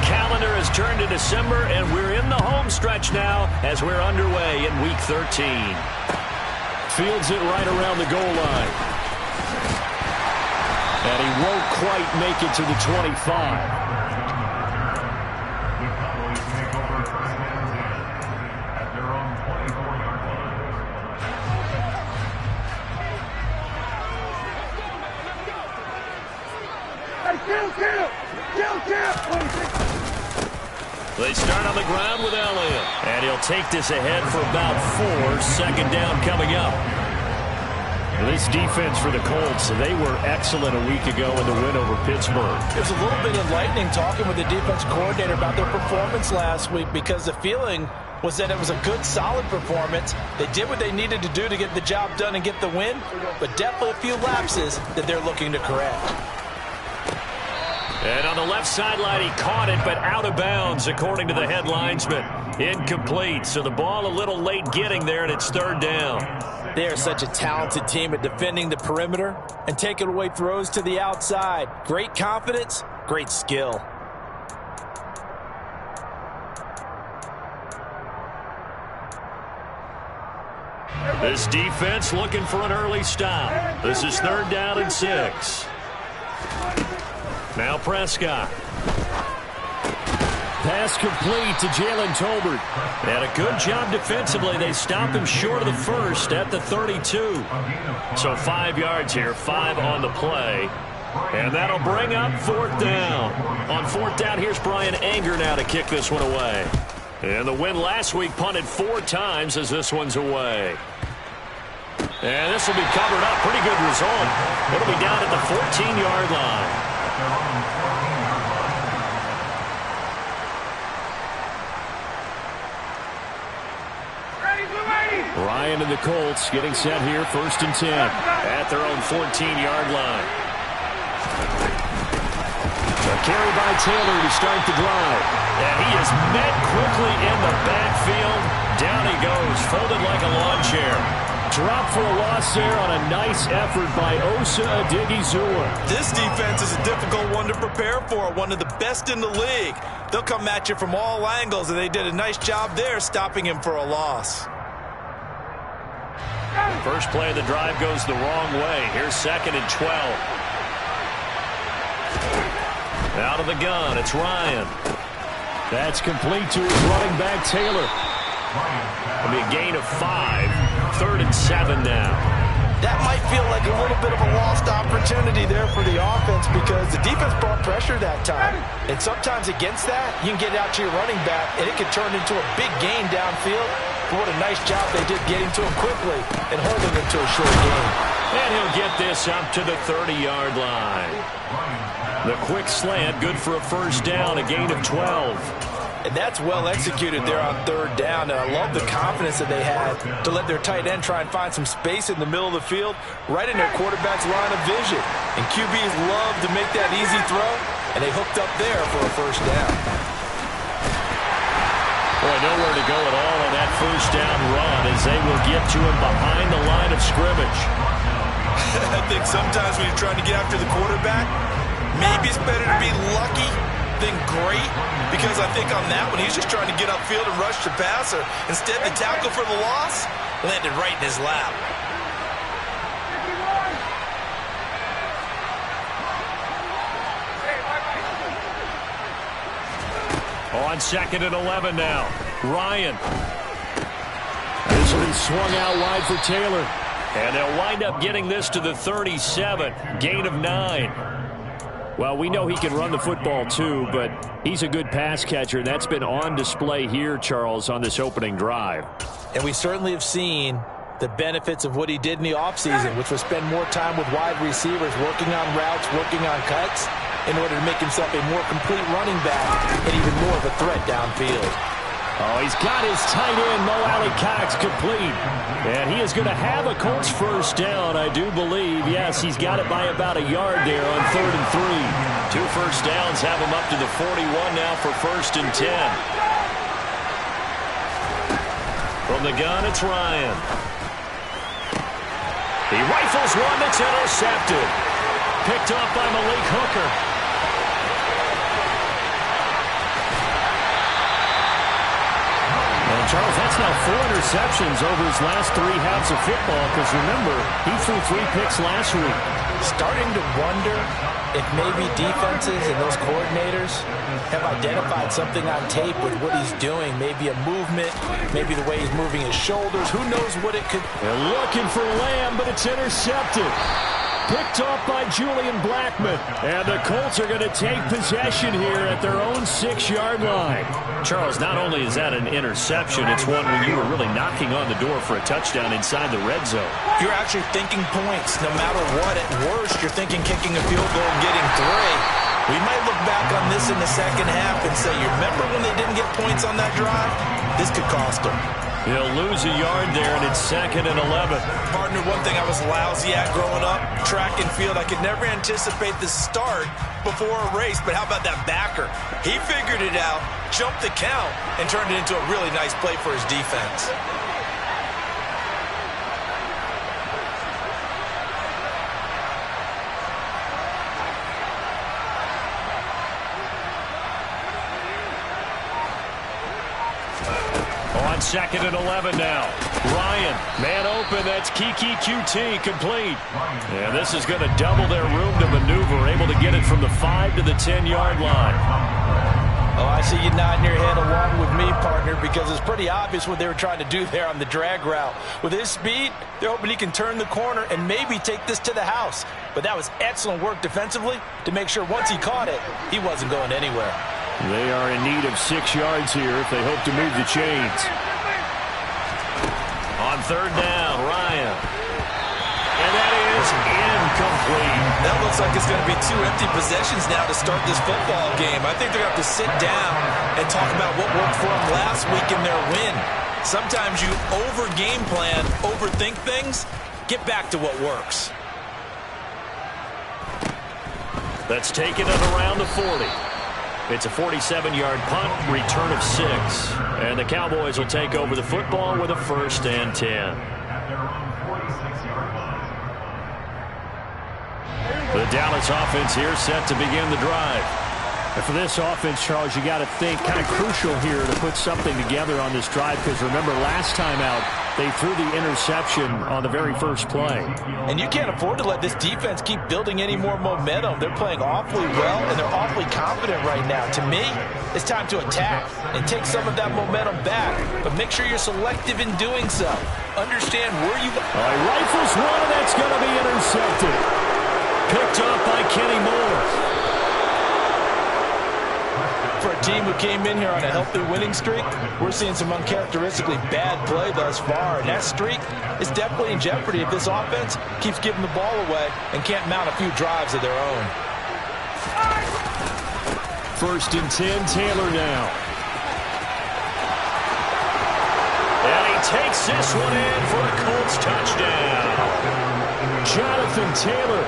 calendar has turned to December, and we're in the home stretch now as we're underway in Week 13. Fields it right around the goal line. And he won't quite make it to the 25. They start on the ground with Elliott. And he'll take this ahead for about 4. Second down coming up. This defense for the Colts, they were excellent a week ago in the win over Pittsburgh. It was a little bit enlightening talking with the defense coordinator about their performance last week, because the feeling was that it was a good, solid performance. They did what they needed to do to get the job done and get the win, but definitely a few lapses that they're looking to correct. And on the left sideline, he caught it, but out of bounds, according to the head linesman. Incomplete, so the ball a little late getting there, and it's third down. They are such a talented team at defending the perimeter and taking away throws to the outside. Great confidence, great skill. This defense looking for an early stop. This is third down and 6. Now Prescott. Pass complete to Jalen Tolbert. And a good job defensively. They stop him short of the first at the 32. So 5 yards here, 5 on the play. And that'll bring up fourth down. On fourth down, here's Brian Anger now to kick this one away. And the win last week punted 4 times as this one's away. And this will be covered up. Pretty good result. It'll be down at the 14-yard line. Ryan and the Colts getting set here, 1st and 10 at their own 14-yard line. A carry by Taylor to start the drive. And he is met quickly in the backfield. Down he goes, folded like a lawn chair. Drop for a loss there on a nice effort by Osa Odighizuwa. This defense is a difficult one to prepare for, one of the best in the league. They'll come at you from all angles, and they did a nice job there stopping him for a loss. First play of the drive goes the wrong way. Here's 2nd and 12. Out of the gun, it's Ryan. That's complete to his running back, Taylor. It'll be a gain of 5. 3rd and 7 now. That might feel like a little bit of a lost opportunity there for the offense, because the defense brought pressure that time. And sometimes against that, you can get out to your running back, and it can turn into a big gain downfield. But what a nice job they did getting to him quickly and holding him to a short gain. And he'll get this up to the 30-yard line. The quick slant, good for a first down, a gain of 12. And that's well executed there on 3rd down. And I love the confidence that they had to let their tight end try and find some space in the middle of the field, right in their quarterback's line of vision. And QBs love to make that easy throw, and they hooked up there for a first down. Boy, nowhere to go at all on that first down run, as they will get to him behind the line of scrimmage. I think sometimes when you're trying to get after the quarterback, maybe it's better to be lucky than great, because I think on that one, he's just trying to get upfield and rush the passer. Instead, the tackle for the loss landed right in his lap. On 2nd and 11 now. Ryan. This will be swung out wide for Taylor. And they'll wind up getting this to the 37. Gain of 9. Well, we know he can run the football too, but he's a good pass catcher, and that's been on display here, Charles, on this opening drive. And we certainly have seen the benefits of what he did in the offseason, which was spend more time with wide receivers, working on routes, working on cuts, in order to make himself a more complete running back and even more of a threat downfield. Oh, he's got his tight end, Mo Alley-Cox, complete. And he is going to have a Colts first down, I do believe. Yes, he's got it by about a yard there on 3rd and 3. 2 first downs have him up to the 41 now for 1st and 10. From the gun, it's Ryan. He rifles one that's intercepted. Picked off by Malik Hooker. That's now 4 interceptions over his last 3 halves of football, because remember, he threw 3 picks last week. Starting to wonder if maybe defenses and those coordinators have identified something on tape with what he's doing. Maybe a movement, maybe the way he's moving his shoulders. Who knows what it could... They're looking for Lamb, but it's intercepted. Picked off by Julian Blackmon. And the Colts are going to take possession here at their own 6-yard line. Charles, not only is that an interception, it's one where you were really knocking on the door for a touchdown inside the red zone. You're actually thinking points no matter what. At worst, you're thinking kicking a field goal and getting 3. We might look back on this in the second half and say, you remember when they didn't get points on that drive? This could cost them. He'll lose a yard there, and it's 2nd and 11. Partner, one thing I was lousy at growing up, track and field, I could never anticipate the start before a race, but how about that backer? He figured it out, jumped the count, and turned it into a really nice play for his defense. On 2nd and 11 now. Ryan, man open. That's Kiki QT complete. And this is going to double their room to maneuver. Able to get it from the 5 to the 10-yard line. Oh, I see you nodding your head along with me, partner, because it's pretty obvious what they were trying to do there on the drag route. With his speed, they're hoping he can turn the corner and maybe take this to the house. But that was excellent work defensively to make sure once he caught it, he wasn't going anywhere. They are in need of 6 yards here if they hope to move the chains. On 3rd down, Ryan. And that is incomplete. That looks like it's going to be 2 empty possessions now to start this football game. I think they're going to have to sit down and talk about what worked for them last week in their win. Sometimes you over-game plan, overthink things. Get back to what works. That's taken it around the 40. It's a 47-yard punt, return of 6. And the Cowboys will take over the football with a 1st and 10. The Dallas offense here set to begin the drive. And for this offense, Charles, you got to think kind of crucial here to put something together on this drive, because remember last time out, they threw the interception on the very first play. And you can't afford to let this defense keep building any more momentum. They're playing awfully well, and they're awfully confident right now. To me, it's time to attack and take some of that momentum back. But make sure you're selective in doing so. Understand where you... Rifles one, and that's going to be intercepted. Picked up by Kenny Moore. For a team who came in here on a healthy winning streak, we're seeing some uncharacteristically bad play thus far. And that streak is definitely in jeopardy if this offense keeps giving the ball away and can't mount a few drives of their own. 1st and 10, Taylor now. And he takes this one in for a Colts touchdown. Jonathan Taylor,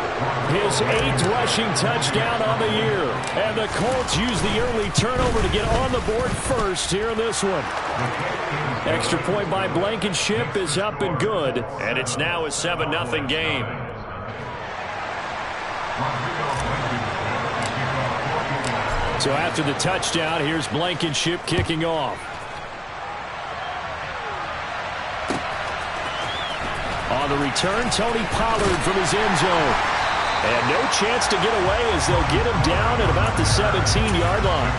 his 8th rushing touchdown on the year. And the Colts use the early turnover to get on the board first here in this one. Extra point by Blankenship is up and good. And it's now a 7-0 game. So after the touchdown, here's Blankenship kicking off. On the return, Tony Pollard from his end zone. And no chance to get away as they'll get him down at about the 17-yard line.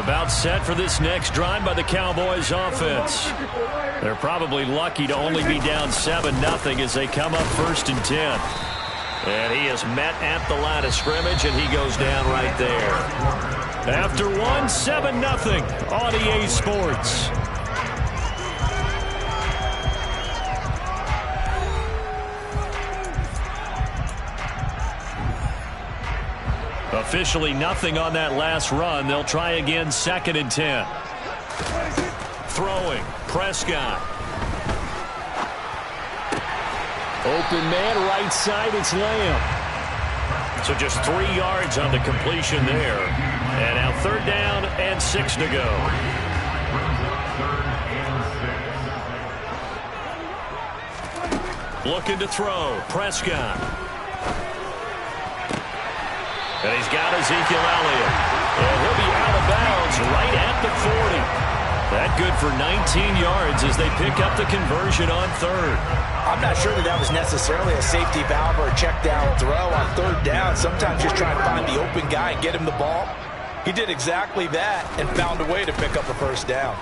About set for this next drive by the Cowboys offense. They're probably lucky to only be down 7-0 as they come up 1st and 10. And he is met at the line of scrimmage, and he goes down right there. After 7-0 on EA Sports. Officially nothing on that last run. They'll try again 2nd and 10. Throwing, Prescott. Open man, right side, it's Lamb. So just 3 yards on the completion there. And now 3rd down and 6 to go. Looking to throw. Prescott. And he's got Ezekiel Elliott. And he'll be out of bounds right at the 40. That good for 19 yards as they pick up the conversion on third. I'm not sure that was necessarily a safety valve or a check down throw on third down. Sometimes just try and find the open guy and get him the ball. He did exactly that and found a way to pick up a first down.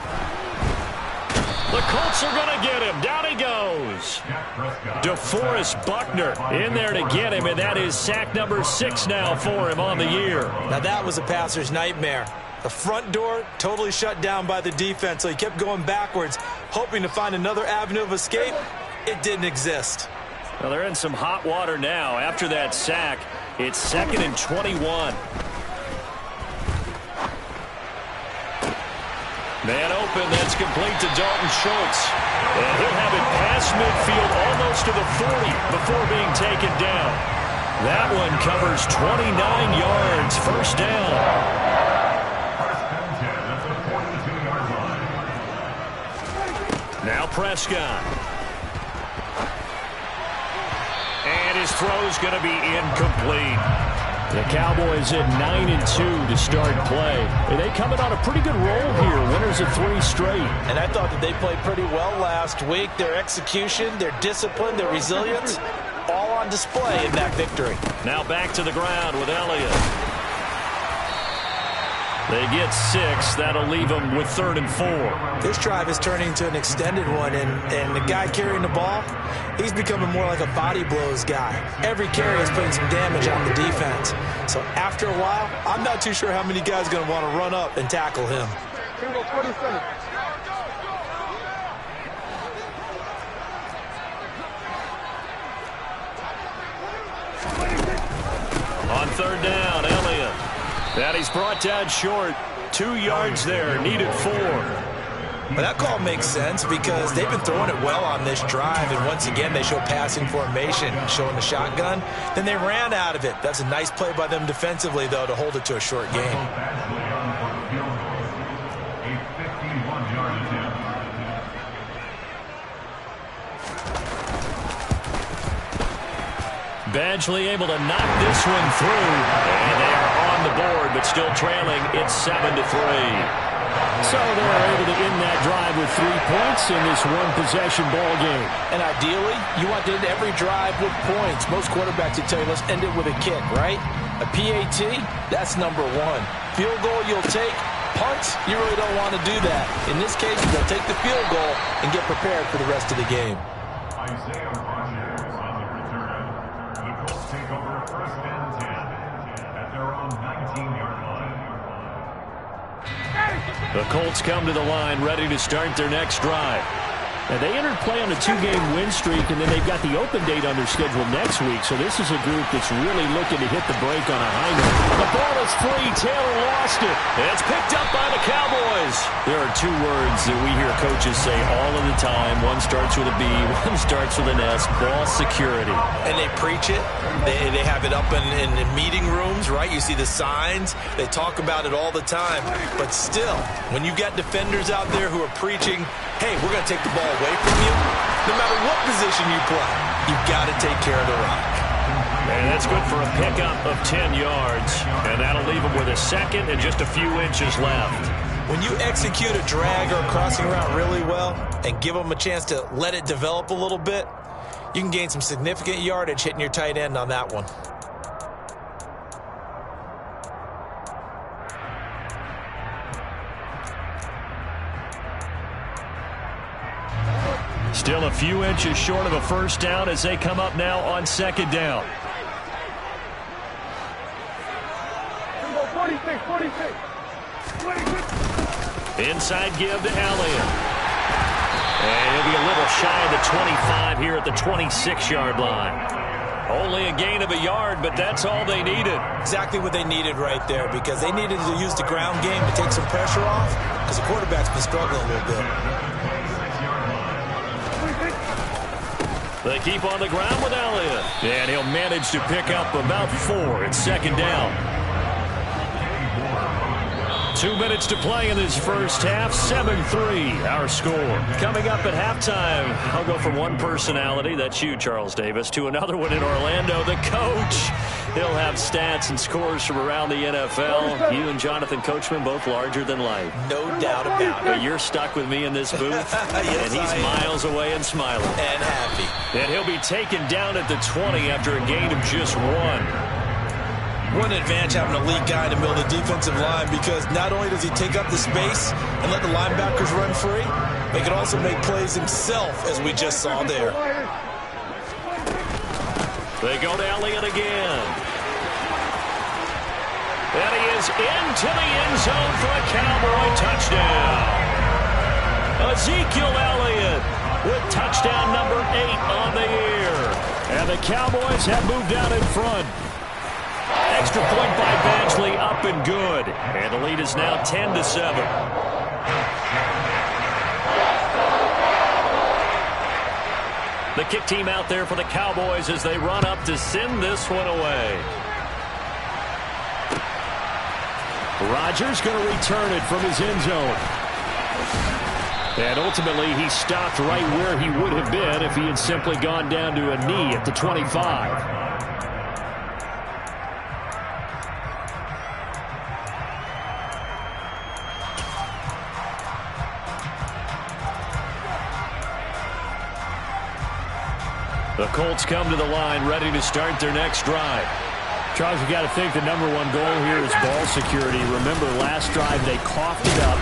The Colts are going to get him. Down he goes. DeForest Buckner in there to get him, and that is sack number 6 now for him on the year. Now that was a passer's nightmare. The front door totally shut down by the defense, so he kept going backwards, hoping to find another avenue of escape. It didn't exist. Well, they're in some hot water now. After that sack, it's 2nd and 21. Man open, that's complete to Dalton Schultz. And he'll have it past midfield almost to the 40 before being taken down. That one covers 29 yards, first down. Now Prescott. And his throw's going to be incomplete. The Cowboys at 9-2 to start play. And they coming on a pretty good roll here. Winners of 3 straight. And I thought that they played pretty well last week. Their execution, their discipline, their resilience, all on display in that victory. Now back to the ground with Elliott. They get 6. That'll leave them with 3rd and 4. This drive is turning into an extended one, and the guy carrying the ball, he's becoming more like a body blows guy. Every carry is putting some damage on the defense. So after a while, I'm not too sure how many guys are going to want to run up and tackle him. On 3rd down, Elliott. And he's brought down short. 2 yards there, needed 4. But that call makes sense because they've been throwing it well on this drive, and once again they show passing formation, showing the shotgun. Then they ran out of it. That's a nice play by them defensively, though, to hold it to a short game. Badgley able to knock this one through. And they are on the board, but still trailing. It's 7-3. So they're able to end that drive with 3 points in this one-possession ball game. And ideally, you want to end every drive with points. Most quarterbacks would tell you, let's end it with a kick, right? A PAT, that's number 1. Field goal you'll take. Punts, you really don't want to do that. In this case, they'll take the field goal and get prepared for the rest of the game. The Colts come to the line ready to start their next drive. And they entered play on a 2-game win streak, and then they've got the open date on their schedule next week. So this is a group that's really looking to hit the break on a high note. The ball is free. Taylor lost it. It's picked up by the Cowboys. There are 2 words that we hear coaches say all of the time. One starts with a B, one starts with an S. Ball security. And they preach it. They have it up in meeting rooms, right? You see the signs. They talk about it all the time. But still, when you've got defenders out there who are preaching, hey, we're going to take the ball away from you, no matter what position you play, you've got to take care of the rock. And that's good for a pickup of 10 yards. And that'll leave them with a 2nd and just a few inches left. When you execute a drag or a crossing route really well and give them a chance to let it develop a little bit, you can gain some significant yardage hitting your tight end on that one. Still a few inches short of a first down as they come up now on 2nd down. 46. Inside give to Elliott. And he'll be a little shy of the 25 here at the 26-yard line. Only a gain of a yard, but that's all they needed. Exactly what they needed right there, because they needed to use the ground game to take some pressure off, because the quarterback's been struggling a little bit. They keep on the ground with Elliott. And he'll manage to pick up about 4 at 2nd down. 2 minutes to play in this first half. 7-3, our score. Coming up at halftime, I'll go from one personality, that's you, Charles Davis, to another one in Orlando, the coach. He'll have stats and scores from around the NFL. You and Jonathan Coachman, both larger than life. No doubt about it. But you're stuck with me in this booth, Yes, and he's miles away and smiling. And happy. And he'll be taken down at the 20 after a gain of just 1. What an advantage having a lead guy in the middle of the defensive line, because not only does he take up the space and let the linebackers run free, he can also make plays himself, as we just saw there. They go to Elliott again. And he is into the end zone for a Cowboy touchdown. Ezekiel Elliott with touchdown number 8 on the year. And the Cowboys have moved out in front. Extra point by Badgley, up and good. And the lead is now 10-7. The kick team out there for the Cowboys as they run up to send this one away. Rodgers going to return it from his end zone. And ultimately, he stopped right where he would have been if he had simply gone down to a knee at the 25. The Colts come to the line, ready to start their next drive. Charles, you got to think the #1 goal here is ball security. Remember, last drive they coughed it up,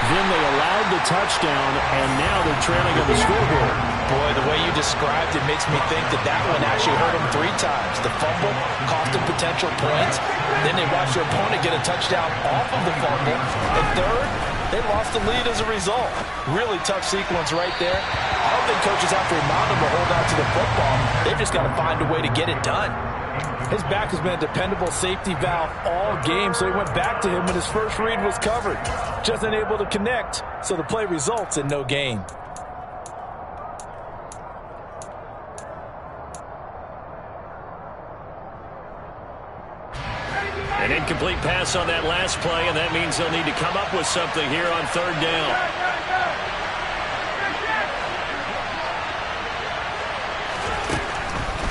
then they allowed the touchdown, and now they're trailing on the scoreboard. Boy, the way you described it makes me think that one actually hurt them 3 times. The fumble cost them potential points. Then they watched their opponent get a touchdown off of the fumble. And third, they lost the lead as a result. Really tough sequence right there. I don't think coaches have to remind them to hold on to the football. They've just got to find a way to get it done. His back has been a dependable safety valve all game, so he went back to him when his first read was covered. Just unable to connect, so the play results in no gain. An incomplete pass on that last play, and that means they'll need to come up with something here on 3rd down.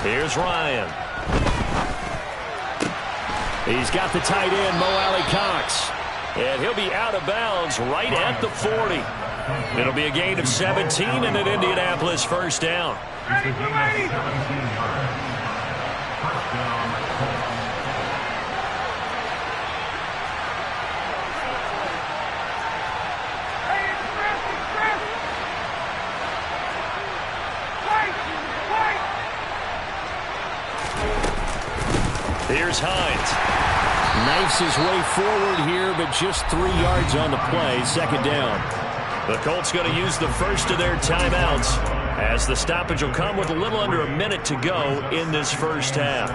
Here's Ryan. He's got the tight end, Mo Alley-Cox. And he'll be out of bounds right at the 40. It'll be a gain of 17 and an Indianapolis first down. Here's Hines. Knifes his way forward here, but just 3 yards on the play. 2nd down. The Colts going to use the first of their timeouts as the stoppage will come with a little under a minute to go in this first half.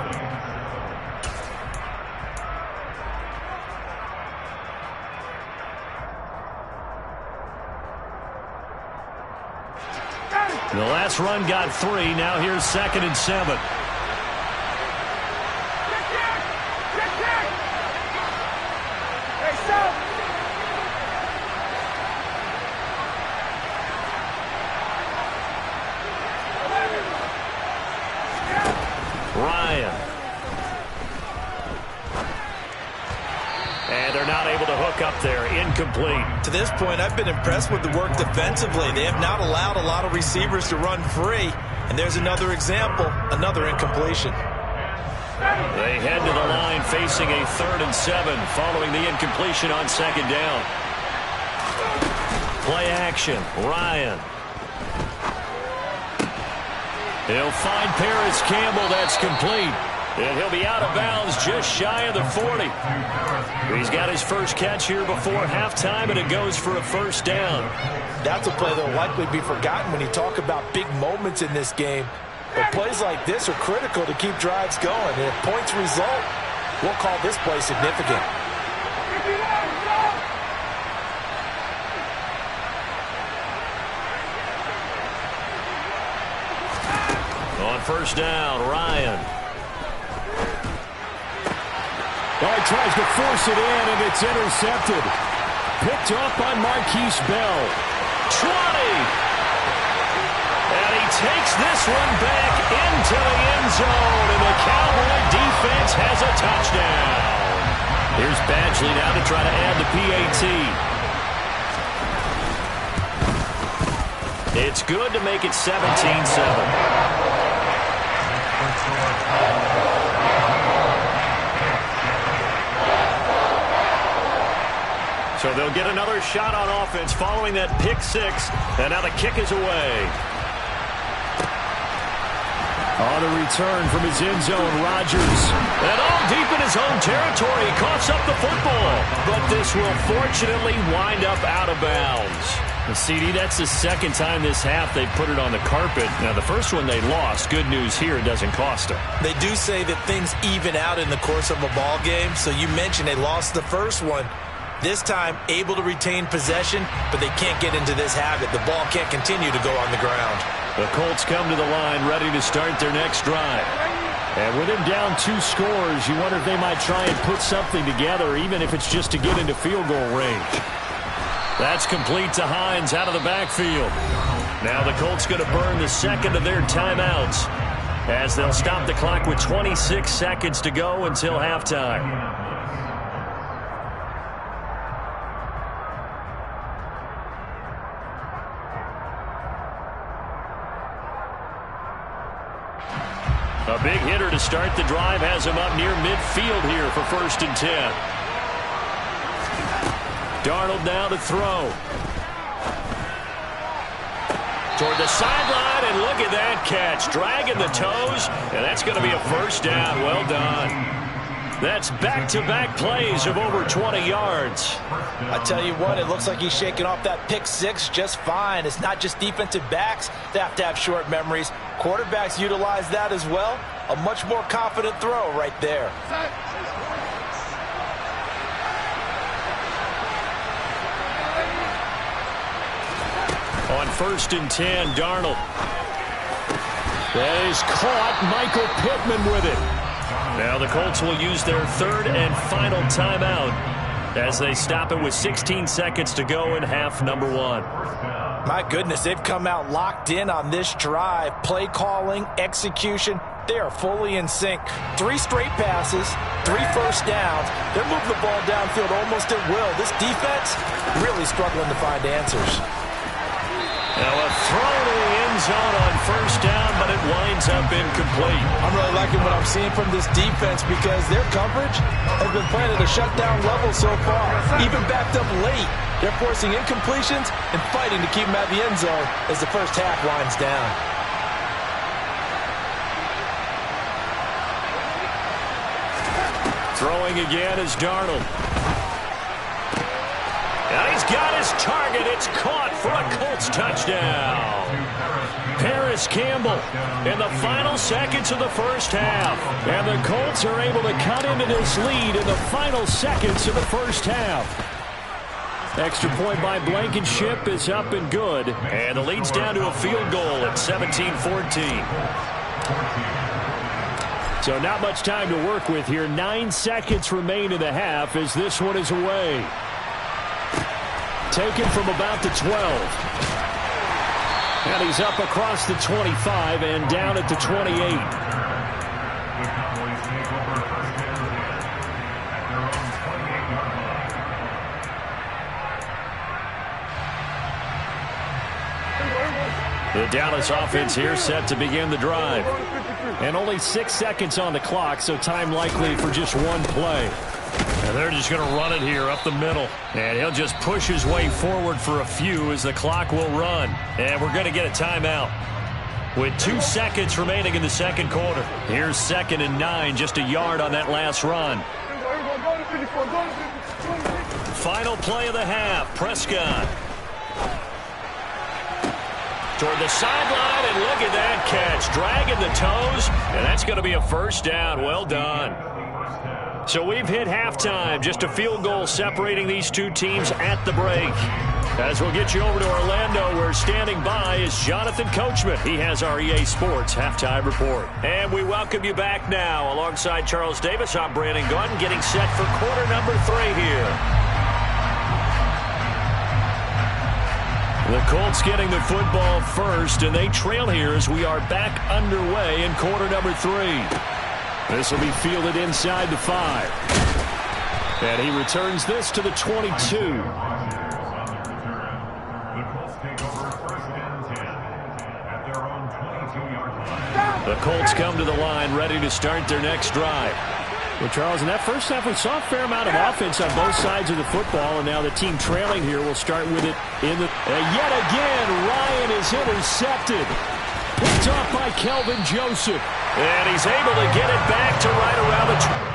The last run got 3. Now here's 2nd and 7. Ryan. And they're not able to hook up there. Incomplete. To this point, I've been impressed with the work defensively. They have not allowed a lot of receivers to run free. And there's another example, another incompletion. They head to the line facing a 3rd and 7 following the incompletion on 2nd down. Play action. Ryan. He'll find Paris Campbell. That's complete. And he'll be out of bounds just shy of the 40. He's got his first catch here before halftime, and it goes for a first down. That's a play that will likely be forgotten when you talk about big moments in this game. But plays like this are critical to keep drives going. And if points result, we'll call this play significant. On first down, Ryan. Oh, he tries to force it in, and it's intercepted. picked off by Marquise Bell. 20. And he takes this one back into the end zone, and the Cowboy defense has a touchdown. Here's Badgley now to try to add the PAT. It's good to make it 17-7. So they'll get another shot on offense following that pick six, and now the kick is away. On the return from his end zone, Rodgers. And all deep in his own territory, he coughs up the football. But this will fortunately wind up out of bounds. And CD, that's the second time this half they put it on the carpet. Now, the first one they lost. Good news here, it doesn't cost them. They do say that things even out in the course of a ball game. So you mentioned they lost the first one. This time, able to retain possession, but they can't get into this habit. The ball can't continue to go on the ground. The Colts come to the line ready to start their next drive. And with him down 2 scores, you wonder if they might try and put something together, even if it's just to get into field goal range. That's complete to Hines out of the backfield. Now the Colts going to burn the second of their timeouts as they'll stop the clock with 26 seconds to go until halftime. A big hitter to start the drive has him up near midfield here for 1st and 10. Darnold now to throw. Toward the sideline, and look at that catch. Dragging the toes, and that's going to be a first down. Well done. That's back-to-back plays of over 20 yards. I tell you what, it looks like he's shaking off that pick six just fine. It's not just defensive backs that have to have short memories. Quarterbacks utilize that as well. A much more confident throw right there. On 1st and 10, Darnold. That is caught. Michael Pittman with it. Now the Colts will use their 3rd and final timeout as they stop it with 16 seconds to go in half number 1. My goodness, they've come out locked in on this drive. Play calling, execution, they are fully in sync. 3 straight passes, 3 first downs. They're moving the ball downfield almost at will. This defense really struggling to find answers. Now a throw to the end zone on 1st down, but it winds up incomplete. I'm really liking what I'm seeing from this defense because their coverage has been playing at a shutdown level so far. Even backed up late, they're forcing incompletions and fighting to keep them at the end zone as the first half winds down. Throwing again is Darnold. And he's got his target. It's caught for a Colts touchdown. Paris Campbell in the final seconds of the first half. And the Colts are able to cut into this lead in the final seconds of the first half. Extra point by Blankenship is up and good. And the lead's down to a field goal at 17-14. So not much time to work with here. 9 seconds remain in the half as this one is away. Taken from about the 12. And he's up across the 25 and down at the 28. The Dallas offense here set to begin the drive. And only 6 seconds on the clock, so time likely for just one play. And they're just going to run it here up the middle. And he'll just push his way forward for a few as the clock will run. And we're going to get a timeout with 2 seconds remaining in the second quarter. Here's 2nd and 9, just a yard on that last run. Final play of the half, Prescott. Toward the sideline, and look at that catch. Dragging the toes, and that's going to be a first down. Well done. So we've hit halftime. Just a field goal separating these two teams at the break. As we'll get you over to Orlando, where standing by is Jonathan Coachman. He has our EA Sports Halftime Report. And we welcome you back now. Alongside Charles Davis, I'm Brandon Gunn, getting set for quarter number 3 here. The Colts getting the football first, and they trail here as we are back underway in quarter number 3. This will be fielded inside the 5. And he returns this to the 22. The Colts come to the line ready to start their next drive. Well, Charles, in that first half, we saw a fair amount of offense on both sides of the football, and now the team trailing here will start with it in the... And yet again, Ryan is intercepted. Picked off by Kelvin Joseph. And he's able to get it back to right around the...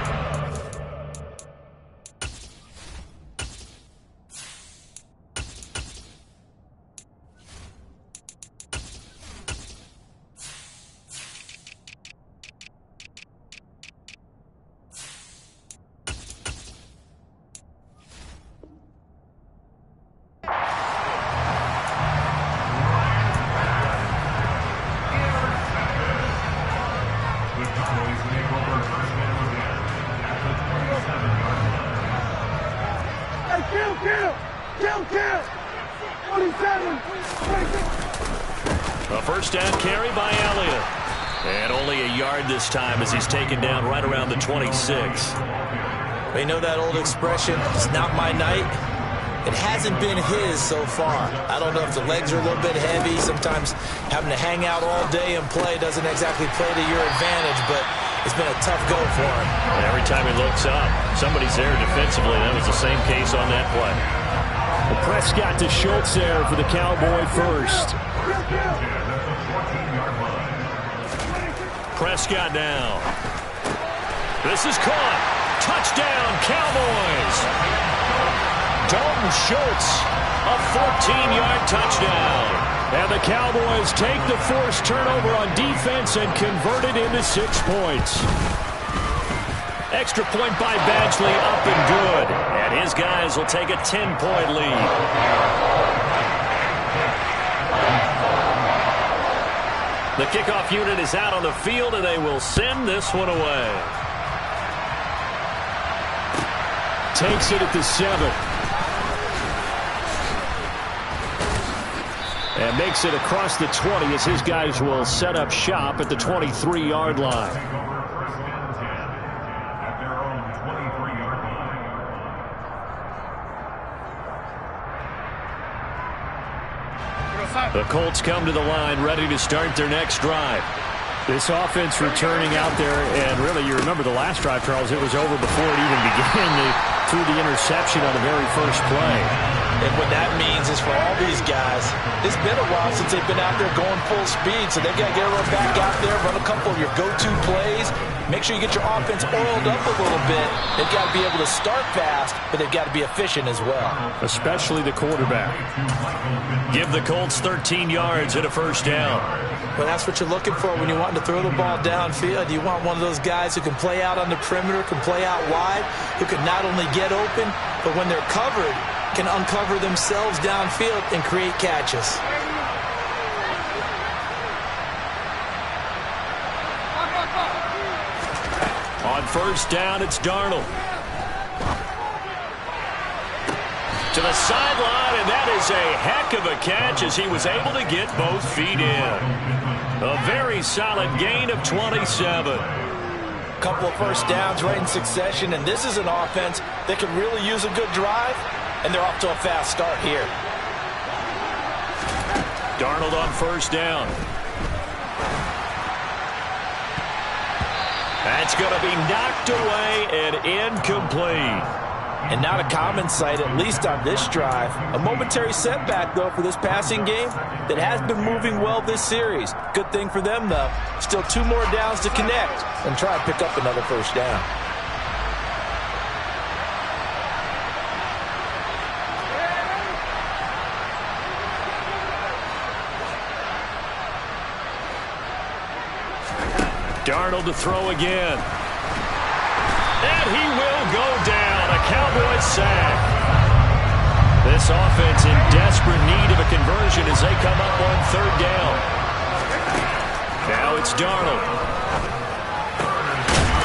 A first down carry by Elliott. And only a yard this time as he's taken down right around the 26. You know that old expression, it's not my night? It hasn't been his so far. I don't know if the legs are a little bit heavy. Sometimes having to hang out all day and play doesn't exactly play to your advantage, but it's been a tough go for him. And every time he looks up, somebody's there defensively. That was the same case on that play. Well, Prescott to Schultz there for the Cowboy first. Prescott now. This is caught. Touchdown, Cowboys. Dalton Schultz, a 14-yard touchdown. And the Cowboys take the forced turnover on defense and convert it into 6 points. Extra point by Badgley, up and good. And his guys will take a 10-point lead. The kickoff unit is out on the field, and they will send this one away. Takes it at the 7. And makes it across the 20 as his guys will set up shop at the 23-yard line. The Colts come to the line ready to start their next drive. This offense returning out there, and really, you remember the last drive, Charles, it was over before it even began. They threw the interception on the very first play. And what that means is for all these guys, it's been a while since they've been out there going full speed, so they've got to get everyone back out there, run a couple of your go-to plays, make sure you get your offense oiled up a little bit. They've got to be able to start fast, but they've got to be efficient as well. Especially the quarterback. Give the Colts 13 yards and a first down. Well, that's what you're looking for when you're wanting to throw the ball downfield. You want one of those guys who can play out on the perimeter, can play out wide, who can not only get open, but when they're covered, can uncover themselves downfield and create catches. On first down, it's Darnold. To the sideline, and that is a heck of a catch as he was able to get both feet in. A very solid gain of 27. Couple of first downs right in succession, and this is an offense that can really use a good drive, and they're off to a fast start here. Darnold on first down. That's going to be knocked away and incomplete. And not a common sight, at least on this drive. A momentary setback, though, for this passing game that has been moving well this series. Good thing for them, though. Still 2 more downs to connect and try and pick up another first down. Darnold to throw again. And he will go down. A Cowboys sack. This offense in desperate need of a conversion as they come up on third down. Now it's Darnold.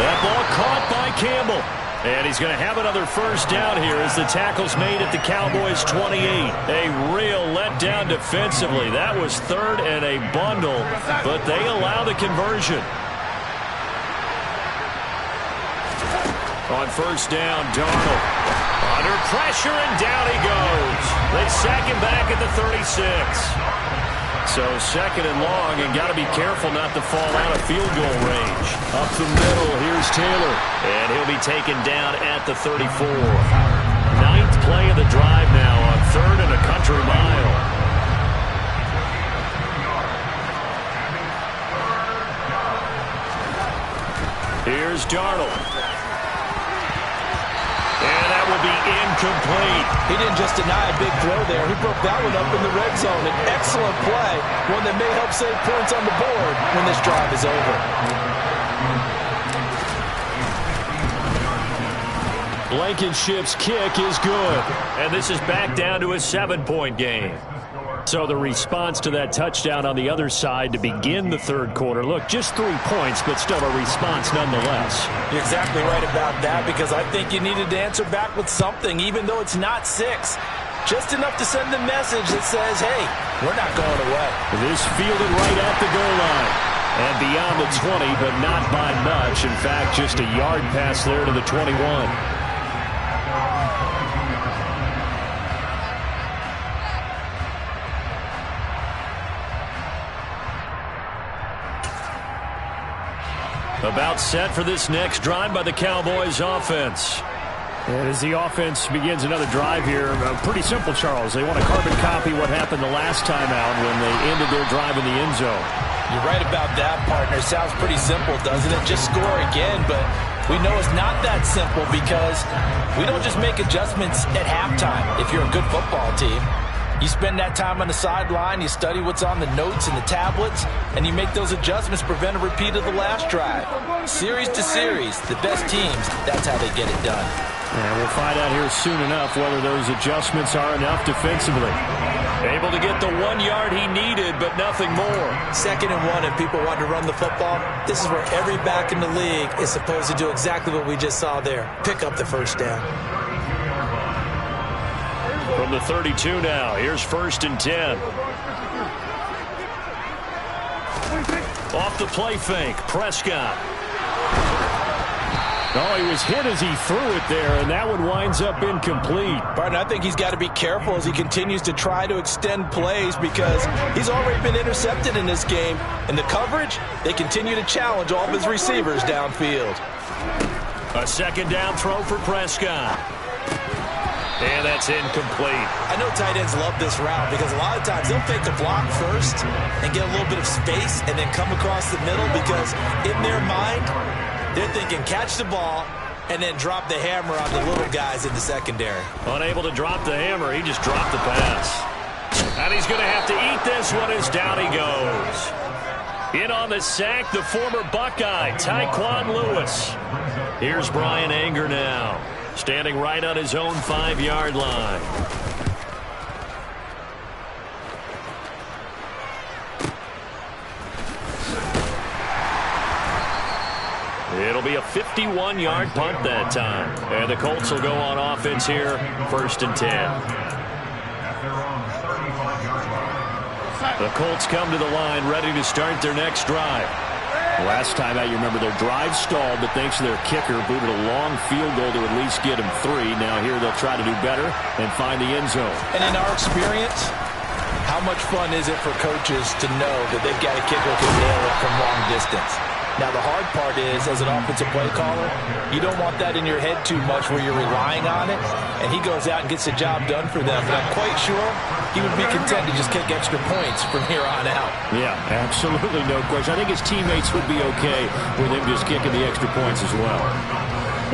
That ball caught by Campbell. And he's going to have another first down here as the tackle's made at the Cowboys' 28. A real letdown defensively. That was third and a bundle, but they allow the conversion. On first down, Darnold. Under pressure, and down he goes. They sack him back at the 36. So second and long, and got to be careful not to fall out of field goal range. Up the middle, here's Taylor. And he'll be taken down at the 34. Ninth play of the drive now on third and a country mile. Here's Darnold. And that will be incomplete. He didn't just deny a big throw there. He broke that one up in the red zone. An excellent play, one that may help save points on the board when this drive is over. Blankenship's kick is good. And this is back down to a 7-point game. So the response to that touchdown on the other side to begin the third quarter. Look, just 3 points, but still a response nonetheless. You're exactly right about that, because I think you needed to answer back with something, even though it's not 6. Just enough to send the message that says, hey, we're not going away. This fielded right at the goal line. And beyond the 20, but not by much. In fact, just a yard pass there to the 21. About set for this next drive by the Cowboys offense. And as the offense begins another drive here, pretty simple, Charles. They want to carbon copy what happened the last time out when they ended their drive in the end zone. You're right about that, partner. Sounds pretty simple, doesn't it? Just score again, but we know it's not that simple because we don't just make adjustments at halftime if you're a good football team. You spend that time on the sideline, you study what's on the notes and the tablets, and you make those adjustments, prevent a repeat of the last drive. Series to series, the best teams, that's how they get it done. And we'll find out here soon enough whether those adjustments are enough defensively. Able to get the 1 yard he needed, but nothing more. 2nd and 1, and people want to run the football. This is where every back in the league is supposed to do exactly what we just saw there. Pick up the first down. From the 32 now, here's 1st and 10. Off the play fake, Prescott. Oh, he was hit as he threw it there, and that one winds up incomplete. Barton, I think he's got to be careful as he continues to try to extend plays because he's already been intercepted in this game. And the coverage, they continue to challenge all of his receivers downfield. A 2nd down throw for Prescott. And that's incomplete. I know tight ends love this route because a lot of times they'll fake the block first and get a little bit of space and then come across the middle because in their mind, they're thinking catch the ball and then drop the hammer on the little guys in the secondary. Unable to drop the hammer, he just dropped the pass. And he's going to have to eat this one as down he goes. In on the sack, the former Buckeye, Tyquan Lewis. Here's Brian Anger now. Standing right on his own 5-yard line. It'll be a 51-yard punt that time. And the Colts will go on offense here, 1st and 10. The Colts come to the line ready to start their next drive. Last time out, you remember their drive stalled, but thanks to their kicker, booted a long field goal to at least get them 3. Now here they'll try to do better and find the end zone. And in our experience, how much fun is it for coaches to know that they've got a kicker who can nail it from long distance? Now, the hard part is, as an offensive play caller, you don't want that in your head too much where you're relying on it, and he goes out and gets the job done for them. But I'm quite sure he would be content to just kick extra points from here on out. Yeah, absolutely no question. I think his teammates would be okay with him just kicking the extra points as well.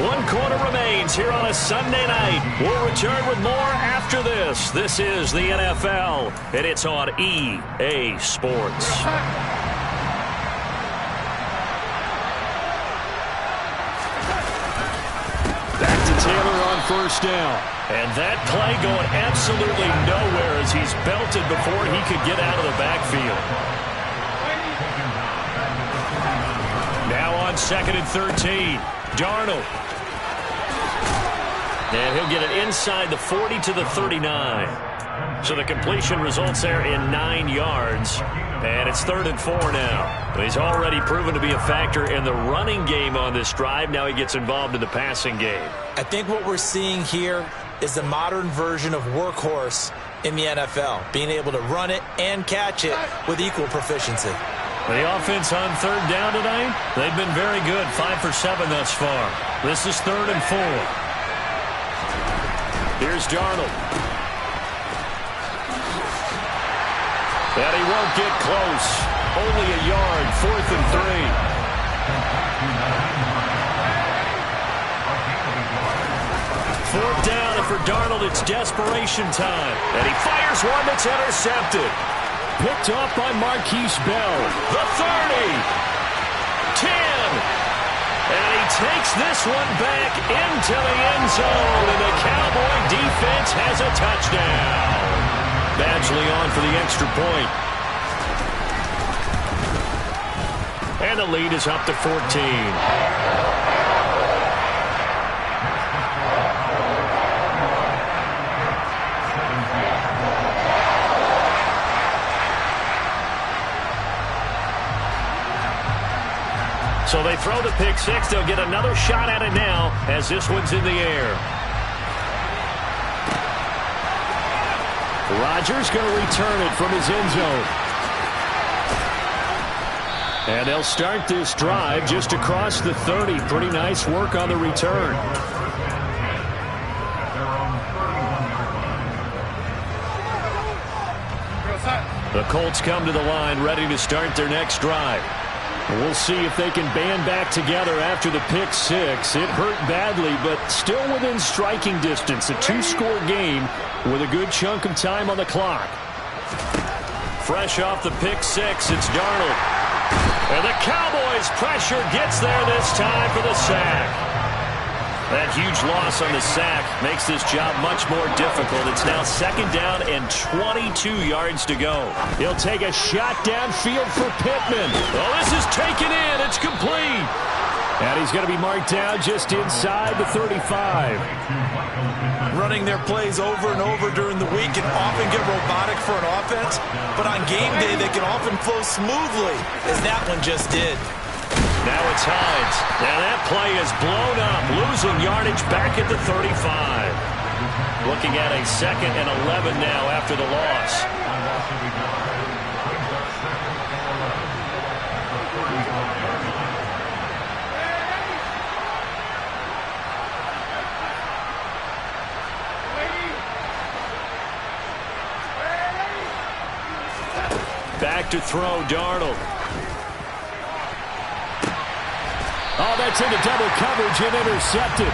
1 quarter remains here on a Sunday night. We'll return with more after this. This is the NFL, and it's on EA Sports. Taylor on 1st down. And that play going absolutely nowhere as he's belted before he could get out of the backfield. Now on 2nd and 13. Darnold. And he'll get it inside the 40 to the 39. So the completion results there in 9 yards. And it's 3rd and 4 now. But he's already proven to be a factor in the running game on this drive. Now he gets involved in the passing game. I think what we're seeing here is the modern version of workhorse in the NFL, being able to run it and catch it with equal proficiency. The offense on 3rd down tonight, they've been very good, 5 for 7 thus far. This is 3rd and 4. Here's Darnold. And he won't get close. Only a yard, 4th and 3. 4th down, and for Darnold, it's desperation time. And he fires one that's intercepted. Picked up by Marquise Bell. The 30. 10. And he takes this one back into the end zone. And the Cowboy defense has a touchdown. Badgley on for the extra point. And the lead is up to 14. So they throw the pick six. They'll get another shot at it now as this one's in the air. Rodgers going to return it from his end zone. And they'll start this drive just across the 30. Pretty nice work on the return. The Colts come to the line ready to start their next drive. We'll see if they can band back together after the pick six. It hurt badly, but still within striking distance. A 2-score game with a good chunk of time on the clock. Fresh off the pick six, it's Darnold. And the Cowboys' pressure gets there this time for the sack. That huge loss on the sack makes this job much more difficult. It's now 2nd down and 22 yards to go. He'll take a shot downfield for Pittman. Oh, this is taken in. It's complete. And he's going to be marked down just inside the 35. Running their plays over and over during the week can often get robotic for an offense, but on game day they can often flow smoothly, as that one just did. Now it's Hines. Now that play is blown up, losing yardage back at the 35. Looking at a 2nd and 11 now after the loss. Back to throw, Darnold. Oh, that's into double coverage and intercepted.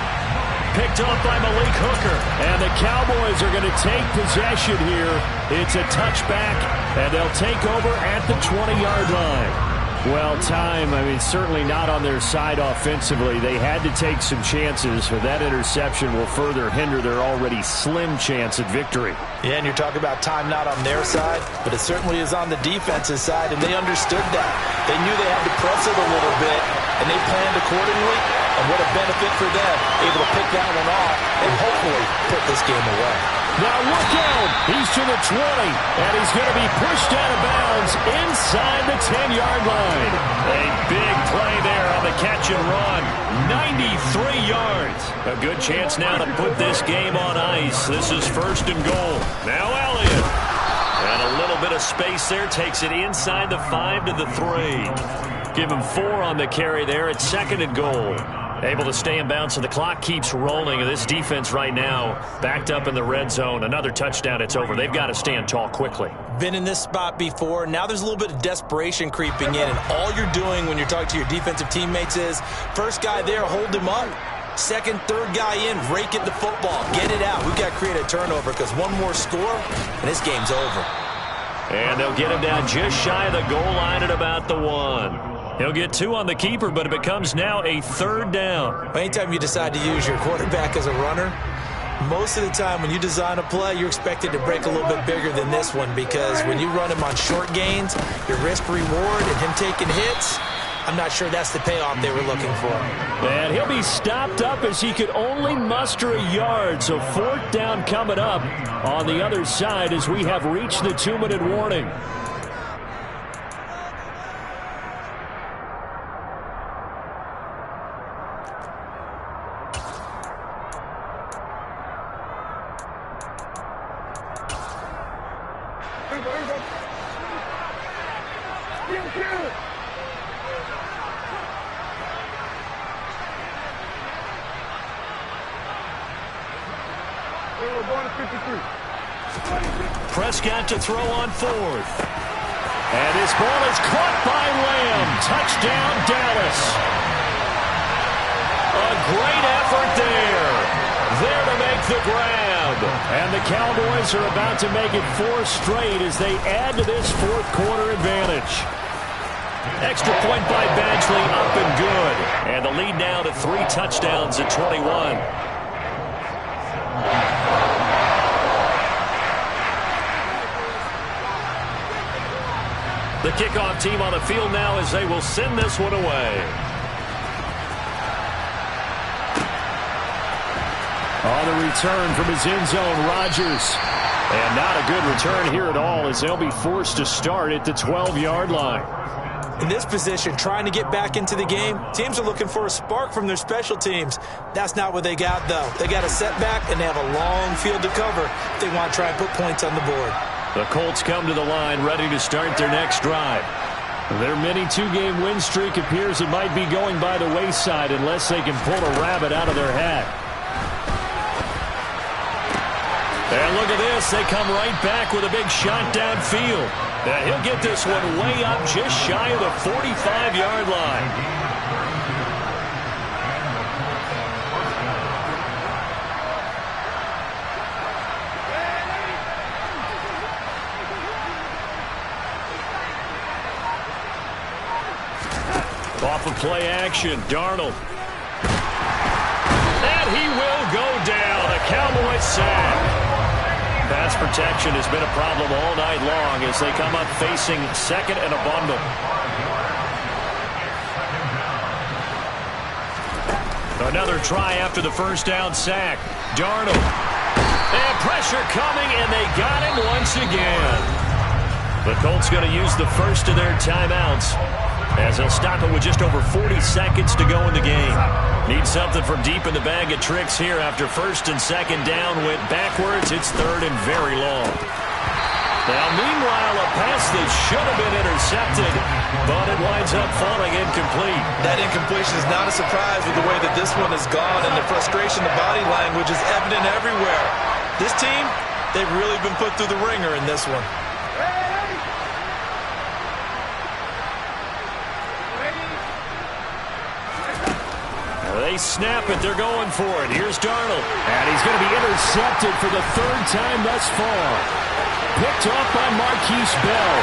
Picked up by Malik Hooker. And the Cowboys are going to take possession here. It's a touchback, and they'll take over at the 20-yard line. Well, time, certainly not on their side offensively. They had to take some chances, but that interception will further hinder their already slim chance at victory. Yeah, and you're talking about time not on their side, but it certainly is on the defensive side, and they understood that. They knew they had to press it a little bit, and they planned accordingly, and what a benefit for them, able to pick that one off and hopefully put this game away. Now look out! He's to the 20, and he's going to be pushed out of bounds inside the 10-yard line. A big play there on the catch and run. 93 yards. A good chance now to put this game on ice. This is 1st and goal. Now Elliott. And a little bit of space there. Takes it inside the 5 to the 3. Give him 4 on the carry there at 2nd and goal. Able to stay in bounds, and the clock keeps rolling. And this defense right now backed up in the red zone. Another touchdown, it's over. They've got to stand tall quickly. Been in this spot before. Now there's a little bit of desperation creeping in, and all you're doing when you're talking to your defensive teammates is, first guy there, hold him up. 2nd, 3rd guy in, rake at the football. Get it out. We've got to create a turnover because one more score, and this game's over. And they'll get him down just shy of the goal line at about the 1. He'll get 2 on the keeper, but it becomes now a 3rd down. Anytime you decide to use your quarterback as a runner, most of the time when you design a play, you're expected to break a little bit bigger than this one, because when you run him on short gains, your risk-reward and him taking hits, I'm not sure that's the payoff they were looking for. And he'll be stopped up as he could only muster a yard. So 4th down coming up on the other side as we have reached the 2-minute warning. Prescott to throw on 4th. And his ball is caught by Lamb. Touchdown, Dallas. A great effort there. There to make the grab. And the Cowboys are about to make it 4 straight as they add to this 4th quarter advantage. Extra point by Badgley, up and good. And the lead now to 3 touchdowns at 21. The kickoff team on the field now as they will send this one away. On the return from his end zone, Rodgers. And not a good return here at all as they'll be forced to start at the 12-yard line. In this position, trying to get back into the game, teams are looking for a spark from their special teams. That's not what they got, though. They got a setback, and they have a long field to cover if they want to try and put points on the board. The Colts come to the line ready to start their next drive. Their mini 2-game win streak appears it might be going by the wayside unless they can pull a rabbit out of their hat. And look at this. They come right back with a big shot downfield. And he'll get this one way up just shy of the 45-yard line. Off of play action, Darnold. And he will go down. A Cowboys sack. Pass protection has been a problem all night long as they come up facing 2nd and a bundle. Another try after the 1st down sack. Darnold. And pressure coming, and they got him once again. The Colts going to use the first of their timeouts as they'll stop it with just over 40 seconds to go in the game. Need something from deep in the bag of tricks here after 1st and 2nd down went backwards. It's 3rd and very long. Now, meanwhile, a pass that should have been intercepted, but it winds up falling incomplete. That incompletion is not a surprise with the way that this one has gone, and the frustration, the body language is evident everywhere. This team, they've really been put through the ringer in this one. They snap it. They're going for it. Here's Darnold. And he's going to be intercepted for the 3rd time thus far. Picked off by Marquise Bell.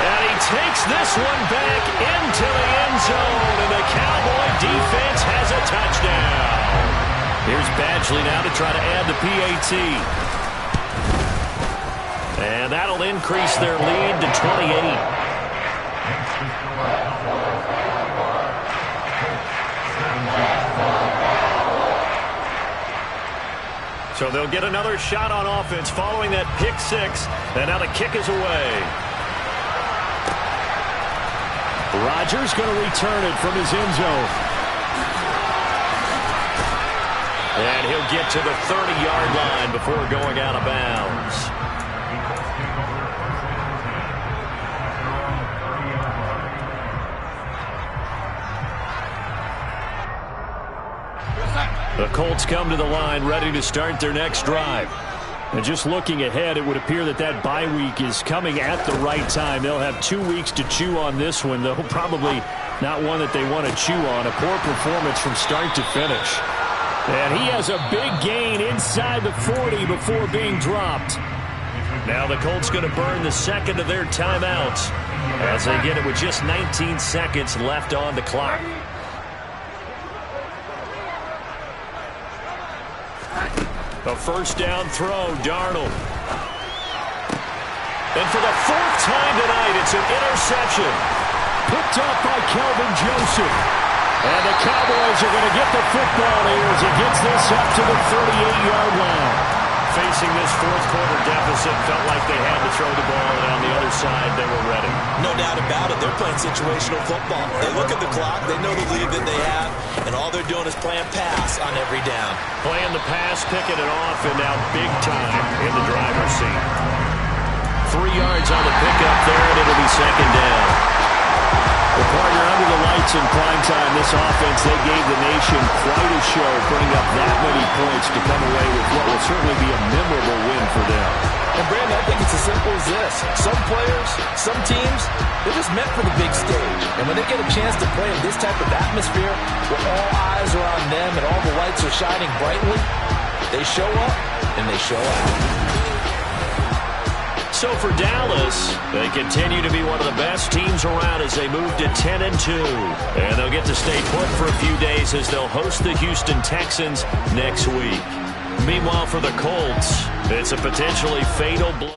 And he takes this one back into the end zone. And the Cowboy defense has a touchdown. Here's Badgley now to try to add the PAT. And that'll increase their lead to 28. So they'll get another shot on offense following that pick 6. And now the kick is away. Rodgers going to return it from his end zone. And he'll get to the 30-yard line before going out of bounds. The Colts come to the line ready to start their next drive. And just looking ahead, it would appear that that bye week is coming at the right time. They'll have 2 weeks to chew on this one, though probably not one that they want to chew on. A poor performance from start to finish. And he has a big gain inside the 40 before being dropped. Now the Colts going to burn the 2nd of their timeouts as they get it with just 19 seconds left on the clock. A 1st down throw, Darnold. And for the 4th time tonight, it's an interception. picked up by Kelvin Joseph. And the Cowboys are going to get the football here as he gets this up to the 38-yard line. Facing this fourth quarter deficit, felt like they had to throw the ball, and on the other side, they were ready. No doubt about it. They're playing situational football. They look at the clock, they know the lead that they have, and all they're doing is playing pass on every down. Playing the pass, picking it off, and now big time in the driver's seat. 3 yards on the pickup there, and it'll be second down. Well, partner, under the lights in prime time, this offense, they gave the nation quite a show, putting up that many points to come away with what will certainly be a memorable win for them. And, Brandon, I think it's as simple as this. Some players, some teams, they're just meant for the big stage. And when they get a chance to play in this type of atmosphere, where all eyes are on them and all the lights are shining brightly, they show up and they show out. So for Dallas, they continue to be one of the best teams around as they move to 10-2. And they'll get to stay put for a few days as they'll host the Houston Texans next week. Meanwhile, for the Colts, it's a potentially fatal blow.